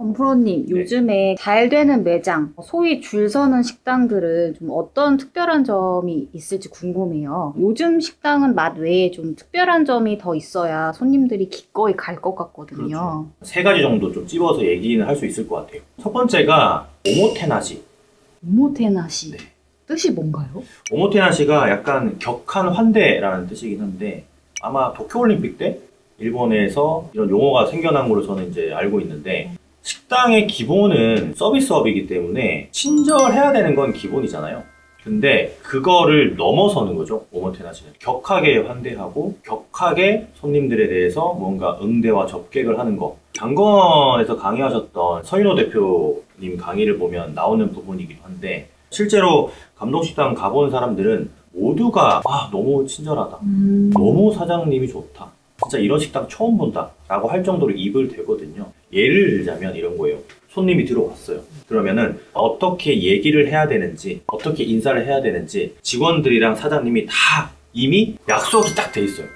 건프로님, 네. 요즘에 잘 되는 매장, 소위 줄 서는 식당들은 좀 어떤 특별한 점이 있을지 궁금해요. 요즘 식당은 맛 외에 좀 특별한 점이 더 있어야 손님들이 기꺼이 갈 것 같거든요. 그렇죠. 세 가지 정도 좀 찝어서 얘기는 할 수 있을 것 같아요. 첫 번째가 오모테나시. 오모테나시. 네. 뜻이 뭔가요? 오모테나시가 약간 격한 환대라는 뜻이긴 한데 아마 도쿄올림픽 때 일본에서 이런 용어가 생겨난 걸로 저는 이제 알고 있는데 식당의 기본은 서비스업이기 때문에 친절해야 되는 건 기본이잖아요. 근데 그거를 넘어서는 거죠. 오모테나시는 격하게 환대하고 격하게 손님들에 대해서 뭔가 응대와 접객을 하는 거. 당건에서 강의하셨던 서인호 대표님 강의를 보면 나오는 부분이기도 한데 실제로 감동식당 가본 사람들은 모두가 너무 친절하다, 너무 사장님이 좋다, 진짜 이런 식당 처음 본다 라고 할 정도로 입을 대거든요. 예를 들자면 이런 거예요. 손님이 들어왔어요. 그러면은 어떻게 얘기를 해야 되는지, 어떻게 인사를 해야 되는지 직원들이랑 사장님이 다 이미 약속이 딱 돼 있어요.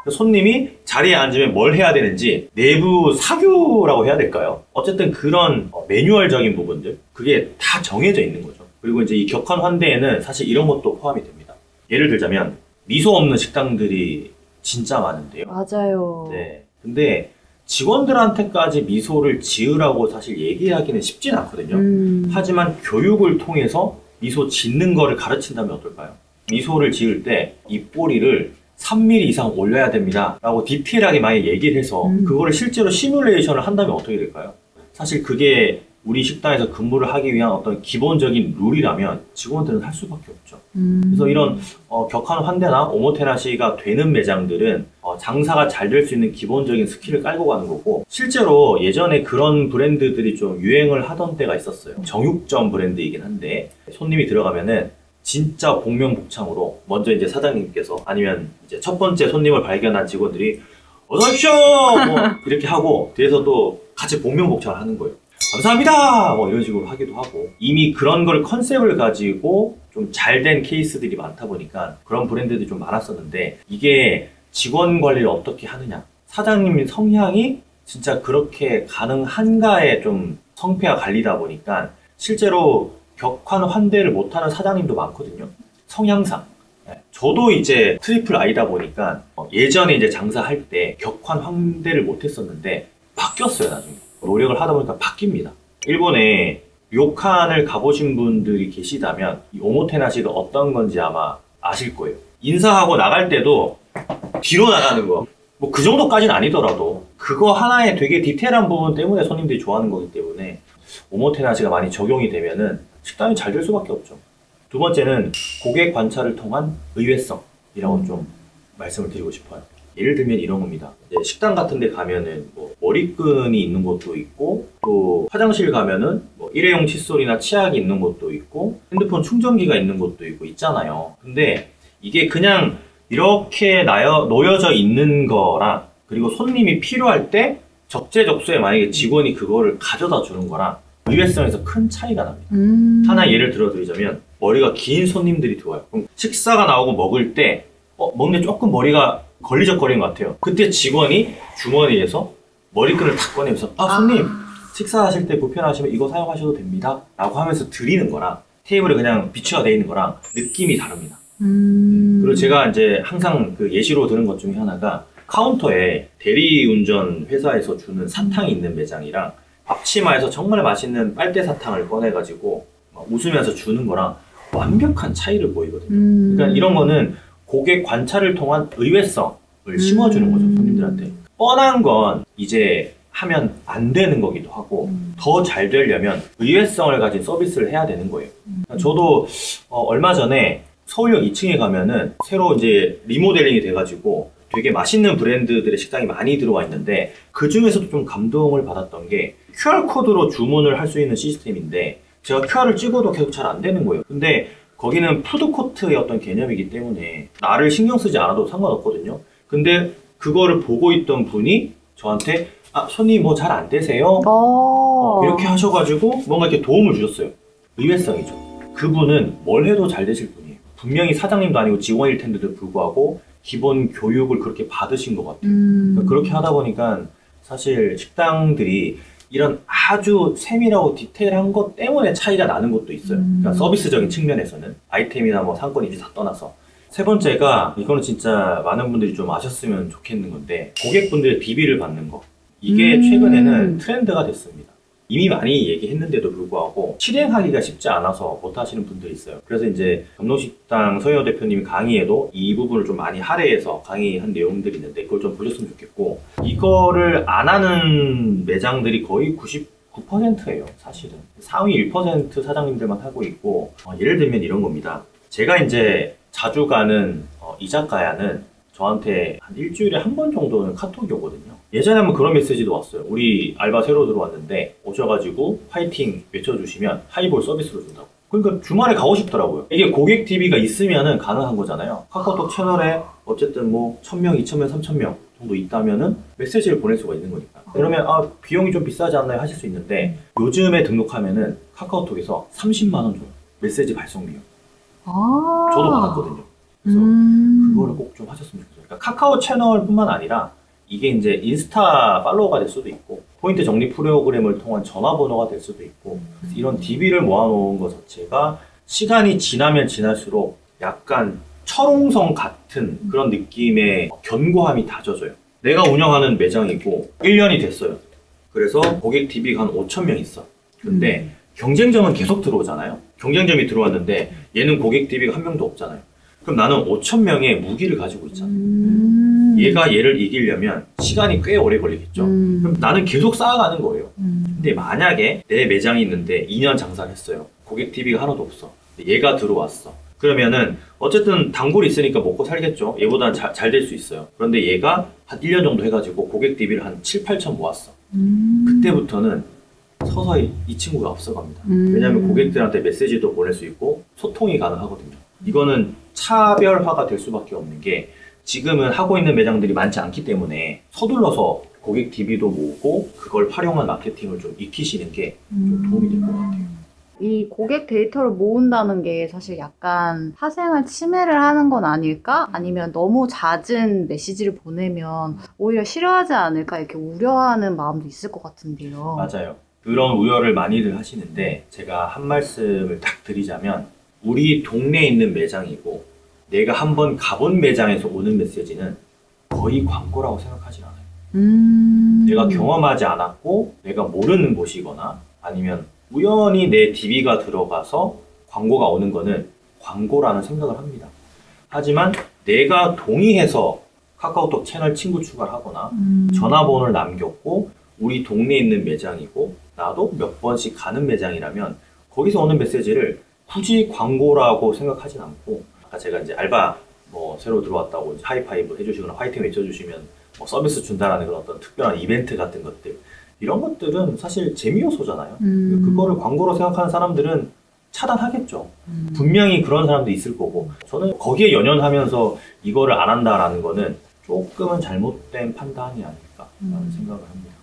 손님이 자리에 앉으면 뭘 해야 되는지 내부 사교라고 해야 될까요? 어쨌든 그런 매뉴얼적인 부분들, 그게 다 정해져 있는 거죠. 그리고 이제 이 격한 환대에는 사실 이런 것도 포함이 됩니다. 예를 들자면 미소 없는 식당들이 진짜 많은데요. 맞아요. 네. 근데 직원들한테까지 미소를 지으라고 사실 얘기하기는 쉽진 않거든요. 하지만 교육을 통해서 미소 짓는 거를 가르친다면 어떨까요? 미소를 지을 때 입꼬리를 3mm 이상 올려야 됩니다 라고 디테일하게 많이 얘기를 해서 그거를 실제로 시뮬레이션을 한다면 어떻게 될까요? 사실 그게 우리 식당에서 근무를 하기 위한 어떤 기본적인 룰이라면 직원들은 할 수밖에 없죠. 그래서 이런 격한 환대나 오모테나시가 되는 매장들은 장사가 잘 될 수 있는 기본적인 스킬을 깔고 가는 거고, 실제로 예전에 그런 브랜드들이 좀 유행을 하던 때가 있었어요. 정육점 브랜드이긴 한데 손님이 들어가면은 진짜 복명복창으로 먼저 이제 사장님께서 아니면 이제 첫 번째 손님을 발견한 직원들이 어서 오십시오! 뭐 이렇게 하고 뒤에서 또 같이 복명복창을 하는 거예요. 감사합니다! 뭐 이런 식으로 하기도 하고, 이미 그런 걸 컨셉을 가지고 좀 잘 된 케이스들이 많다 보니까 그런 브랜드들이 좀 많았었는데, 이게 직원 관리를 어떻게 하느냐, 사장님 성향이 진짜 그렇게 가능한가에 좀 성패가 갈리다 보니까 실제로 격한 환대를 못하는 사장님도 많거든요. 성향상. 저도 이제 트리플 I다 보니까 예전에 이제 장사할 때 격한 환대를 못했었는데 바뀌었어요, 나중에. 노력을 하다 보니까 바뀝니다. 일본에 료칸을 가보신 분들이 계시다면 이 오모테나시가 어떤 건지 아마 아실 거예요. 인사하고 나갈 때도 뒤로 나가는 거. 뭐 그 정도까지는 아니더라도 그거 하나에 되게 디테일한 부분 때문에 손님들이 좋아하는 거기 때문에 오모테나시가 많이 적용이 되면은 식당이 잘 될 수밖에 없죠. 두 번째는 고객 관찰을 통한 의외성이라고 좀 말씀을 드리고 싶어요. 예를 들면 이런 겁니다. 식당 같은 데 가면은 뭐 머리끈이 있는 곳도 있고, 또 화장실 가면은 뭐 일회용 칫솔이나 치약이 있는 곳도 있고, 핸드폰 충전기가 있는 곳도 있고 있잖아요. 근데 이게 그냥 이렇게 놓여져 있는 거랑, 그리고 손님이 필요할 때 적재적소에 만약에 직원이 그거를 가져다 주는 거랑 의외성에서 큰 차이가 납니다. 하나 예를 들어드리자면 머리가 긴 손님들이 들어와요. 그럼 식사가 나오고 먹을 때 먹는데 조금 머리가 걸리적거리는 것 같아요. 그때 직원이 주머니에서 머리끈을 탁 꺼내면서 손님 식사하실 때 불편하시면 이거 사용하셔도 됩니다 라고 하면서 드리는 거랑 테이블에 그냥 비치가 되어 있는 거랑 느낌이 다릅니다. 그리고 제가 이제 항상 그 예시로 드는 것 중에 하나가 카운터에 대리운전 회사에서 주는 사탕이 있는 매장이랑 앞치마에서 정말 맛있는 빨대 사탕을 꺼내가지고 웃으면서 주는 거랑 완벽한 차이를 보이거든요. 그러니까 이런 거는 고객 관찰을 통한 의외성을 심어주는 거죠, 손님들한테. 뻔한 건 이제 하면 안 되는 거기도 하고, 더 잘 되려면 의외성을 가진 서비스를 해야 되는 거예요. 저도 얼마 전에 서울역 2층에 가면은 새로 이제 리모델링이 돼가지고 되게 맛있는 브랜드들의 식당이 많이 들어와 있는데, 그 중에서도 좀 감동을 받았던 게 QR코드로 주문을 할 수 있는 시스템인데 제가 QR을 찍어도 계속 잘 안 되는 거예요. 근데 거기는 푸드코트의 어떤 개념이기 때문에 나를 신경 쓰지 않아도 상관없거든요. 근데 그거를 보고 있던 분이 저한테 손님 뭐 잘 안 되세요? 이렇게 하셔가지고 뭔가 이렇게 도움을 주셨어요. 의외성이죠. 그분은 뭘 해도 잘 되실 분이에요. 분명히 사장님도 아니고 직원일 텐데도 불구하고 기본 교육을 그렇게 받으신 것 같아요. 그러니까 그렇게 하다 보니까 사실 식당들이 이런 아주 세밀하고 디테일한 것 때문에 차이가 나는 것도 있어요. 그러니까 서비스적인 측면에서는 아이템이나 뭐 상권인지 다 떠나서. 세 번째가 이거는 진짜 많은 분들이 좀 아셨으면 좋겠는 건데 고객분들의 DB를 받는 거. 이게 최근에는 트렌드가 됐습니다. 이미 많이 얘기했는데도 불구하고 실행하기가 쉽지 않아서 못하시는 분들이 있어요. 그래서 이제 경동식당 서영호 대표님이 강의에도 이 부분을 좀 많이 할애해서 강의한 내용들이 있는데 그걸 좀 보셨으면 좋겠고, 이거를 안 하는 매장들이 거의 99%예요. 사실은 상위 1% 사장님들만 하고 있고, 예를 들면 이런 겁니다. 제가 이제 자주 가는 이자카야는 저한테 한 일주일에 한 번 정도는 카톡이 오거든요. 예전에 한번 그런 메시지도 왔어요. 우리 알바 새로 들어왔는데 오셔가지고 파이팅 외쳐주시면 하이볼 서비스로 준다고. 그러니까 주말에 가고 싶더라고요. 이게 고객 DB가 있으면은 가능한 거잖아요. 카카오톡 채널에 어쨌든 뭐 1000명, 2000명, 3000명 정도 있다면은 메시지를 보낼 수가 있는 거니까. 그러면 비용이 좀 비싸지 않나요? 하실 수 있는데 요즘에 등록하면은 카카오톡에서 30만 원 줘요. 메시지 발송 비용. 저도 받았거든요. 그래서 그거를 꼭 좀 하셨으면 좋겠어요. 그러니까 카카오 채널뿐만 아니라 이게 이제 인스타 팔로워가 될 수도 있고 포인트 적립 프로그램을 통한 전화번호가 될 수도 있고, 이런 DB를 모아놓은 것 자체가 시간이 지나면 지날수록 약간 철옹성 같은 그런 느낌의 견고함이 다져져요. 내가 운영하는 매장이고 1년이 됐어요. 그래서 고객 DB가 한 5,000명 있어. 근데 경쟁점은 계속 들어오잖아요. 경쟁점이 들어왔는데 얘는 고객 DB가 한 명도 없잖아요. 그럼 나는 5,000명의 무기를 가지고 있잖아. 얘가 얘를 이기려면 시간이 꽤 오래 걸리겠죠. 그럼 나는 계속 쌓아가는 거예요. 근데 만약에 내 매장이 있는데 2년 장사를 했어요. 고객 DB가 하나도 없어. 얘가 들어왔어. 그러면은 어쨌든 단골이 있으니까 먹고 살겠죠. 얘보다는 잘 될 수 있어요. 그런데 얘가 한 1년 정도 해가지고 고객 DB를 한 7, 8천 모았어. 그때부터는 서서히 이 친구가 앞서갑니다. 왜냐하면 고객들한테 메시지도 보낼 수 있고 소통이 가능하거든요. 이거는 차별화가 될 수밖에 없는 게, 지금은 하고 있는 매장들이 많지 않기 때문에 서둘러서 고객 DB도 모으고 그걸 활용한 마케팅을 좀 익히시는 게 좀 도움이 될 것 같아요. 이 고객 데이터를 모은다는 게 사실 약간 사생활 침해를 하는 건 아닐까? 아니면 너무 잦은 메시지를 보내면 오히려 싫어하지 않을까? 이렇게 우려하는 마음도 있을 것 같은데요. 맞아요. 그런 우려를 많이들 하시는데 제가 한 말씀을 딱 드리자면, 우리 동네에 있는 매장이고 내가 한번 가본 매장에서 오는 메시지는 거의 광고라고 생각하지 않아요. 내가 경험하지 않았고 내가 모르는 곳이거나 아니면 우연히 내 DB가 들어가서 광고가 오는 거는 광고라는 생각을 합니다. 하지만 내가 동의해서 카카오톡 채널 친구 추가를 하거나 전화번호를 남겼고 우리 동네에 있는 매장이고 나도 몇 번씩 가는 매장이라면 거기서 오는 메시지를 굳이 광고라고 생각하진 않고, 아까 제가 이제 알바 뭐 새로 들어왔다고 이제 하이파이브 해주시거나 화이팅 외쳐주시면 뭐 서비스 준다라는 그런 어떤 특별한 이벤트 같은 것들, 이런 것들은 사실 재미 요소잖아요. 그거를 광고로 생각하는 사람들은 차단하겠죠. 분명히 그런 사람도 있을 거고, 저는 거기에 연연하면서 이거를 안 한다라는 거는 조금은 잘못된 판단이 아닐까라는 생각을 합니다.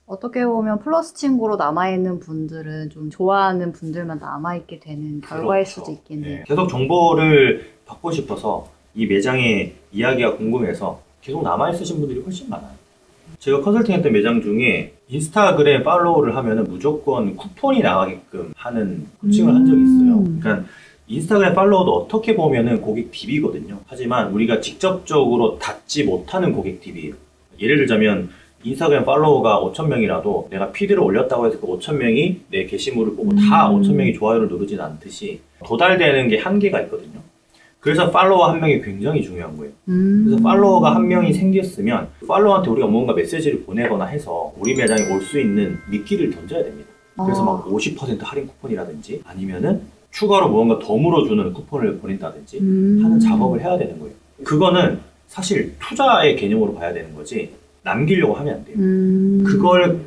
어떻게 보면 플러스 친구로 남아있는 분들은 좀 좋아하는 분들만 남아있게 되는 결과일 그렇죠. 수도 있겠네요. 네. 계속 정보를 받고 싶어서 이 매장의 이야기가 궁금해서 계속 남아있으신 분들이 훨씬 많아요. 제가 컨설팅했던 매장 중에 인스타그램 팔로우를 하면은 무조건 쿠폰이 나가게끔 하는 코칭을 한 적이 있어요. 그러니까 인스타그램 팔로우도 어떻게 보면은 고객 DB거든요. 하지만 우리가 직접적으로 닿지 못하는 고객 DB예요. 예를 들자면 인스타그램 팔로워가 5,000명이라도 내가 피드를 올렸다고 해서 그 5,000명이 내 게시물을 보고 다 5,000명이 좋아요를 누르진 않듯이 도달되는 게 한계가 있거든요. 그래서 팔로워 한 명이 굉장히 중요한 거예요. 그래서 팔로워가 한 명이 생겼으면 팔로워한테 우리가 뭔가 메시지를 보내거나 해서 우리 매장에 올 수 있는 미끼를 던져야 됩니다. 그래서 막 50% 할인 쿠폰이라든지 아니면은 추가로 무언가 더 물어주는 쿠폰을 보낸다든지 하는 작업을 해야 되는 거예요. 그거는 사실 투자의 개념으로 봐야 되는 거지 남기려고 하면 안 돼요. 그걸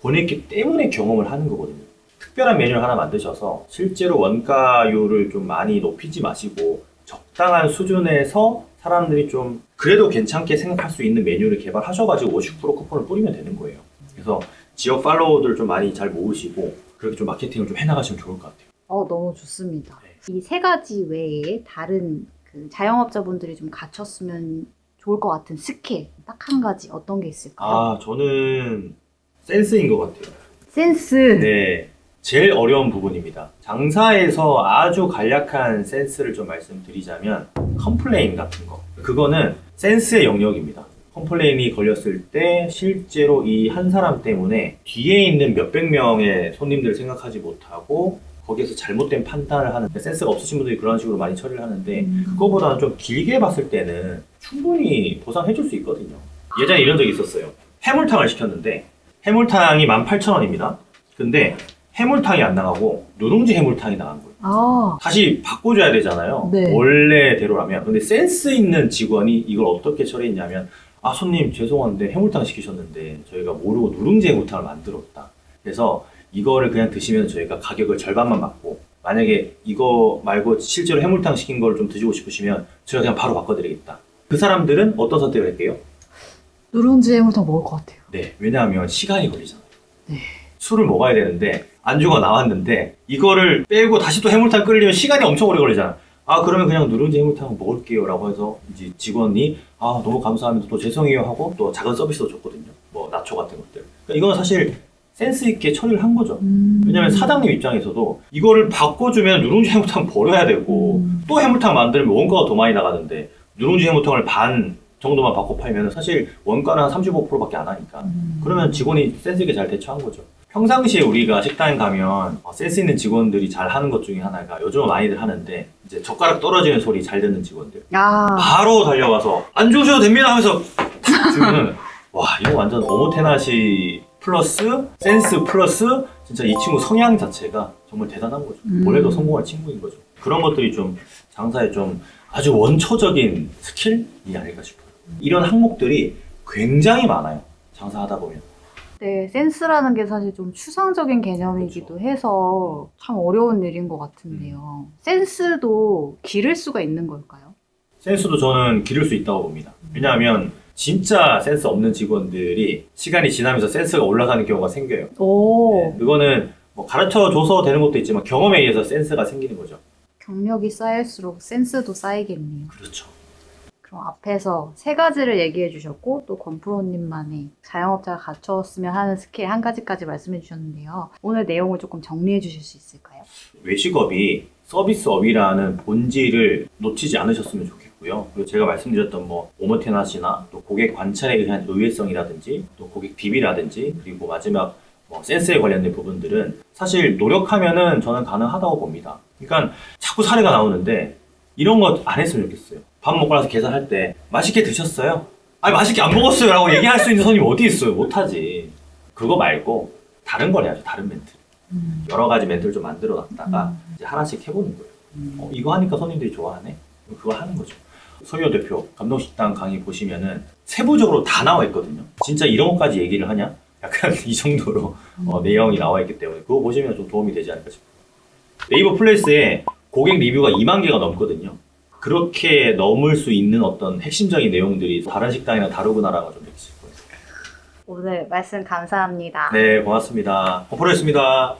보냈기 때문에 경험을 하는 거거든요. 특별한 메뉴를 하나 만드셔서 실제로 원가율을 좀 많이 높이지 마시고 적당한 수준에서 사람들이 좀 그래도 괜찮게 생각할 수 있는 메뉴를 개발하셔가지고 50% 쿠폰을 뿌리면 되는 거예요. 그래서 지역 팔로워들 좀 많이 잘 모으시고 그렇게 좀 마케팅을 좀 해나가시면 좋을 것 같아요. 너무 좋습니다. 이 세 가지 외에 다른 그 자영업자분들이 좀 갖췄으면 좋을 것 같은 스킬 딱 한 가지 어떤 게 있을까요? 저는 센스인 것 같아요. 센스. 네, 제일 어려운 부분입니다. 장사에서 아주 간략한 센스를 좀 말씀드리자면 컴플레인 같은 거. 그거는 센스의 영역입니다. 컴플레인이 걸렸을 때 실제로 이 한 사람 때문에 뒤에 있는 몇백 명의 손님들을 생각하지 못하고 거기에서 잘못된 판단을 하는, 센스가 없으신 분들이 그런 식으로 많이 처리를 하는데 그거보다는 좀 길게 봤을 때는 충분히 보상해 줄 수 있거든요. 예전에 이런 적이 있었어요. 해물탕을 시켰는데 해물탕이 18,000원입니다. 근데 해물탕이 안 나가고 누룽지 해물탕이 나간 거예요. 아, 다시 바꿔줘야 되잖아요. 네. 원래대로라면. 근데 센스 있는 직원이 이걸 어떻게 처리했냐면, 아, 손님 죄송한데 해물탕 시키셨는데 저희가 모르고 누룽지 해물탕을 만들었다. 그래서 이거를 그냥 드시면 저희가 가격을 절반만 받고, 만약에 이거 말고 실제로 해물탕 시킨 걸 좀 드시고 싶으시면 저희가 그냥 바로 바꿔드리겠다. 그 사람들은 어떤 선택을 할게요? 누룽지 해물탕 먹을 것 같아요. 네, 왜냐하면 시간이 걸리잖아요. 네. 술을 먹어야 되는데 안주가 나왔는데 이거를 빼고 다시 또 해물탕 끓이려면 시간이 엄청 오래 걸리잖아. 아, 그러면 그냥 누룽지 해물탕 먹을게요 라고 해서 이제 직원이 아, 너무 감사합니다, 또 죄송해요 하고 또 작은 서비스도 줬거든요. 뭐 나초 같은 것들. 그러니까 이건 사실 센스 있게 처리를 한 거죠. 왜냐면 사장님 입장에서도 이거를 바꿔주면 누룽지 해물탕 버려야 되고 또 해물탕 만들면 원가가 더 많이 나가는데 누룽지 해물탕을 반 정도만 바꿔 팔면 사실 원가는 한 35%밖에 안 하니까. 그러면 직원이 센스 있게 잘 대처한 거죠. 평상시에 우리가 식당에 가면 센스 있는 직원들이 잘 하는 것 중에 하나가, 요즘은 많이들 하는데 이제 젓가락 떨어지는 소리 잘 듣는 직원들, 아, 바로 달려가서 안 주셔도 됩니다 하면서 탁 주면은 와, 이거 완전 오모테나시 플러스 센스 플러스 진짜 이 친구 성향 자체가 정말 대단한 거죠. 원래도 성공할 친구인 거죠. 그런 것들이 좀 장사에 좀 아주 원초적인 스킬이 아닐까 싶어요. 이런 항목들이 굉장히 많아요, 장사하다 보면. 네, 센스라는 게 사실 좀 추상적인 개념이기도 해서 참 어려운 일인 것 같은데요. 센스도 기를 수가 있는 걸까요? 센스도 저는 기를 수 있다고 봅니다. 왜냐하면 진짜 센스 없는 직원들이 시간이 지나면서 센스가 올라가는 경우가 생겨요. 오, 네, 그거는 뭐 가르쳐줘서 되는 것도 있지만 경험에 의해서 센스가 생기는 거죠. 경력이 쌓일수록 센스도 쌓이겠네요. 그렇죠. 그럼 앞에서 세 가지를 얘기해 주셨고 또 권프로님만의 자영업자가 갖췄으면 하는 스킬 한 가지까지 말씀해 주셨는데요. 오늘 내용을 조금 정리해 주실 수 있을까요? 외식업이 서비스업이라는 본질을 놓치지 않으셨으면 좋겠고요. 그리고 제가 말씀드렸던 뭐 오모테나시나 또 고객 관찰에 의한 의외성이라든지 또 고객 DB라든지 그리고 마지막 뭐 센스에 관련된 부분들은 사실 노력하면은 저는 가능하다고 봅니다. 그러니까 자꾸 사례가 나오는데 이런 거 안 했으면 좋겠어요. 밥 먹고 나서 계산할 때 맛있게 드셨어요? 아니, 맛있게 안 먹었어요 라고 얘기할 수 있는 손님 어디 있어요? 못하지. 그거 말고 다른 걸 해야죠. 다른 멘트. 여러 가지 멘트를 좀 만들어 놨다가 이제 하나씩 해보는 거예요. 이거 하니까 손님들이 좋아하네? 그거 하는 거죠. 서희호 대표 감동식당 강의 보시면은 세부적으로 다 나와 있거든요. 진짜 이런 것까지 얘기를 하냐? 약간 이 정도로 내용이 나와 있기 때문에 그거 보시면 좀 도움이 되지 않을까 싶어요. 네이버 플레이스에 고객 리뷰가 2만 개가 넘거든요. 그렇게 넘을 수 있는 어떤 핵심적인 내용들이 다른 식당이랑 다르구나라는 걸 좀 느끼실 거예요. 오늘 말씀 감사합니다. 네, 고맙습니다. 권프로였습니다.